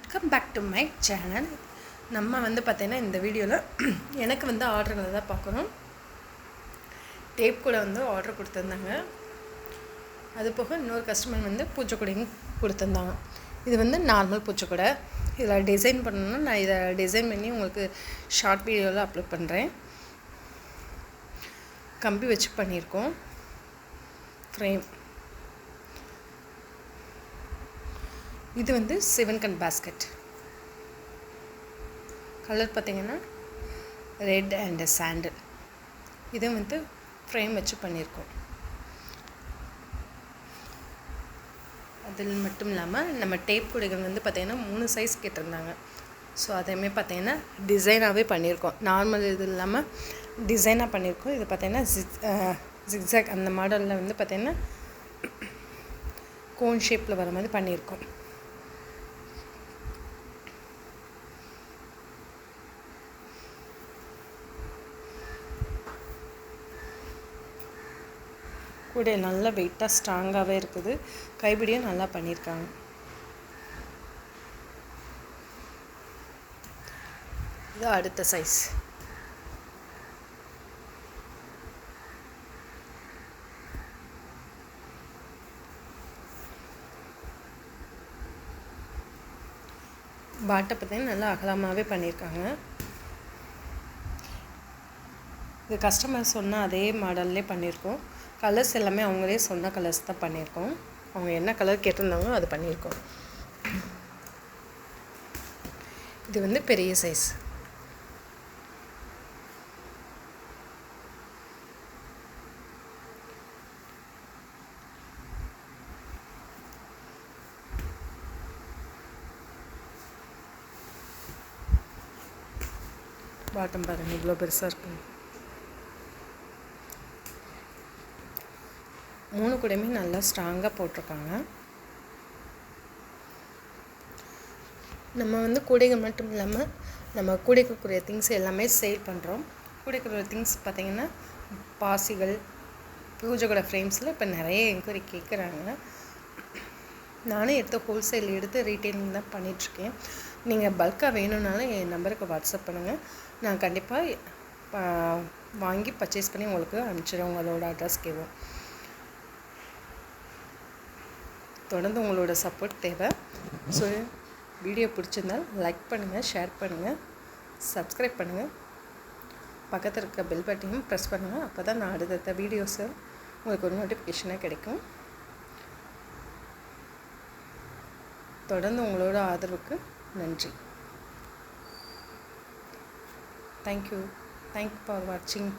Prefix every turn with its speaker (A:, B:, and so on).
A: Welcome back to my channel. நம்ம பார்த்தீங்கன்னா இந்த வீடியோவில் எனக்கு ஆர்டருங்களை தான் பார்க்குறோம். டேப் கூட ஆர்டர் கொடுத்துருந்தாங்க. அது போக இன்னொரு கஸ்டமர் பூச்சிக்கொடையும் கொடுத்துருந்தாங்க. இது நார்மல் பூச்சிக்கொடை. இதில் டிசைன் பண்ணணும்னா நான் இதை டிசைன் பண்ணி உங்களுக்கு ஷார்ட் வீடியோவில் அப்லோட் பண்ணுறேன். கம்பி வச்சு பண்ணியிருக்கோம். ஃப்ரேம் இது சிவன்கன் பேஸ்கெட். கலர் பார்த்திங்கன்னா ரெட் அண்ட் சாண்டில். இது ஃப்ரேம் வச்சு பண்ணியிருக்கோம். அதில் மட்டும் இல்லாமல் நம்ம டேப் கூடைகள் பார்த்திங்கன்னா 3 சைஸ் கேட்டிருந்தாங்க. ஸோ அதையுமே பார்த்திங்கன்னா டிசைனாகவே பண்ணியிருக்கோம். நார்மல் இது இல்லாமல் டிசைனாக பண்ணியிருக்கோம். இது பார்த்திங்கன்னா ஜிக்ஸாக் அந்த மாடலில் பார்த்திங்கன்னா கோன் ஷேப்பில் வர மாதிரி பண்ணியிருக்கோம். கூட நல்லா வெயிட்டாக ஸ்ட்ராங்காகவே இருக்குது. கைப்பிடியும் நல்லா பண்ணியிருக்காங்க. இது அடுத்த சைஸ். பாட்டை பார்த்தீங்கன்னா நல்லா அகலமாகவே பண்ணியிருக்காங்க. இது கஸ்டமர் சொன்ன அதே மாடல்லே பண்ணியிருக்கோம். கலர்ஸ் எல்லாமே அவங்களே சொன்ன கலர்ஸ் தான் பண்ணியிருக்கோம். அவங்க என்ன கலர் கேட்டிருந்தாங்களோ அது பண்ணியிருக்கோம். இது பெரிய சைஸ். பாட்டம் பாருங்கள் இவ்வளோ பெருசாக இருக்கும். 3 கூடையுமே நல்லா ஸ்ட்ராங்காக போட்டிருக்காங்க. நம்ம கூடைகள் மட்டும் இல்லாமல் நம்ம கூடைக்குரிய திங்ஸ் எல்லாமே சேல் பண்ணுறோம். கூடைக்குரிய திங்ஸ் பார்த்திங்கன்னா பாசிகள், பூஜைக்கூட ஃப்ரேம்ஸில் இப்போ நிறைய என்கொயரி கேட்குறாங்க. நானே ஹோல்சேல் எடுத்து ரீட்டெயிலிங் தான் பண்ணிகிட்ருக்கேன். நீங்கள் பல்காக வேணும்னாலும் என் நம்பருக்கு வாட்ஸ்அப் பண்ணுங்கள். நான் கண்டிப்பாக வாங்கி பர்ச்சேஸ் பண்ணி உங்களுக்கு அனுப்பிச்சிடுவேன். உங்களோட அட்ரஸ் கேட்கும். தொடர்ந்து உங்களோட சப்போர்ட் தேவை. ஸோ வீடியோ பிடிச்சிருந்தால் லைக் பண்ணுங்கள், ஷேர் பண்ணுங்கள், சப்ஸ்கிரைப் பண்ணுங்கள். பக்கத்தில் இருக்க பெல் பட்டனையும் ப்ரெஸ் பண்ணுங்கள். அப்போ தான் நான் அடுத்தடுத்த வீடியோஸை உங்களுக்கு ஒரு நோட்டிஃபிகேஷனாக கிடைக்கும். தொடர்ந்து உங்களோட ஆதரவுக்கு நன்றி. தேங்க்யூ ஃபார் வாட்சிங்.